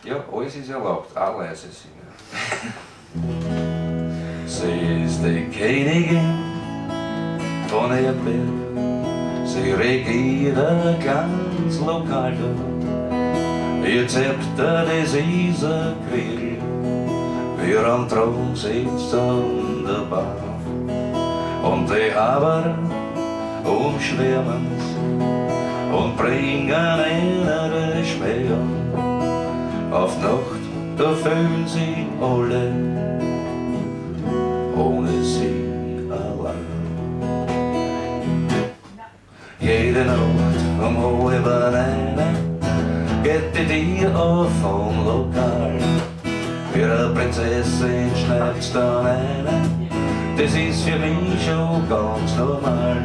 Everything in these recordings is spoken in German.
Ja, alles ist erlaubt, auch leise singen. Sie ist die Königin von Erdberg, sie regiert ganz lokal da. Ihr Zepter, das ist ein Krieg, wer am Thron sitzt an der Bahn. Und die Haber umschwärmen's und bringen eine Schmäh auf Nacht, da fühlen sie alle ohne sie allein. Jede Nacht halb eine geht die Tür auf vom Lokal. Für eine Prinzessin schneid's dann eine, das ist für mich schon ganz normal.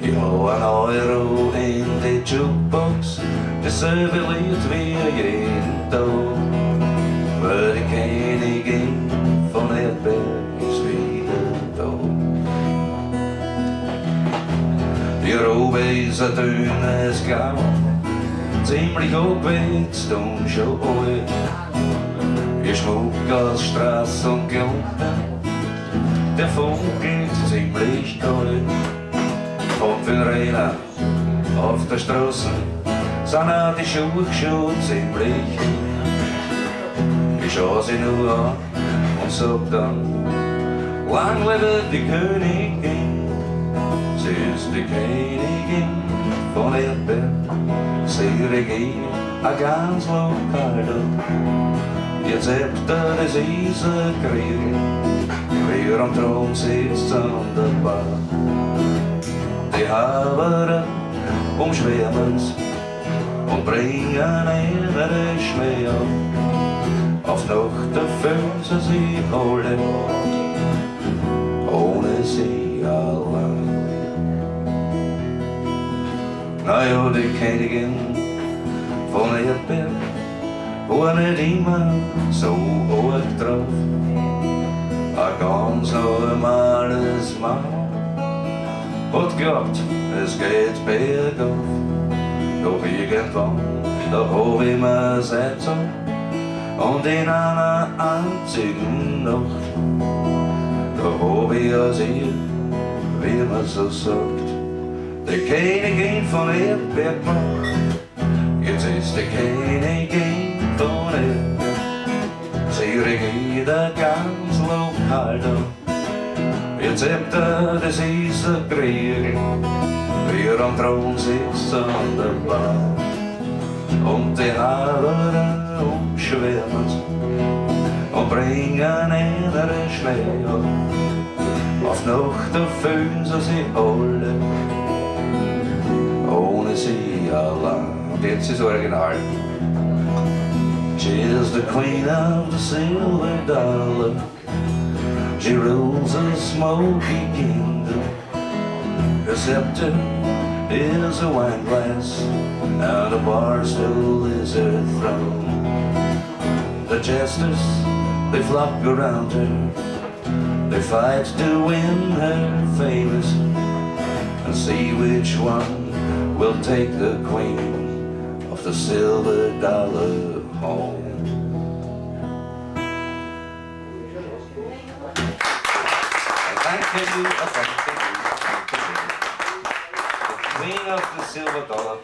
Ich hab €1 in die Jukebox, dasselbe Lied wie jeden Tag. Weil die Königin von Erdberg ist wieder da. Die Robe ist ein dünnes Grau, ziemlich abwetzt und schon alt. Ihr Schmuck aus Strass und Klumpen, der funkelt ziemlich kalt. Kommt viel Regen auf der Straße, sind auch die Schuhe schon ziemlich. Ich schau sie nur an und sag dann, lang lebe die Königin. Sie ist die Königin von Erdberg, sie regiert ein ganz lokal da. Ihr Zepter, das ist ein Krieg, wer am Thron sitzt an der Bar. Die Haber umschwärmen's und bringen eine Schmäh auf Nacht, da fühlen sie sich alle ohne sie allein. Naja, die Königin von Erdberg war nicht immer so arg drauf. Ein ganz normales Mann hat glaubt, es geht bergauf. Doch irgendwann, da hab ich mir Zeit und in einer einzigen Nacht, da hab ich aus ihr, wie man so sagt, die Königin von Erdberg gemacht. Jetzt ist die Königin von Erdberg, sie regiert ein ganz lokal da. Ihr Zepter, das ist ein Krieg, wer am Thron sitzt an der Bar. Und die Haber umschwärmen's und bringen eine Schmäh auf Nacht, da fühlen sie sich alle ohne sie allein. Und jetzt ist das Original. She is the queen of the silver dollar, she rules a smoky kingdom. Her scepter is a wine glass, and a bar stool is her throne. The jesters, they flock around her, they fight to win her favors, and see which one will take the queen of the silver dollar home. Thank you. The queen of the silver dollar.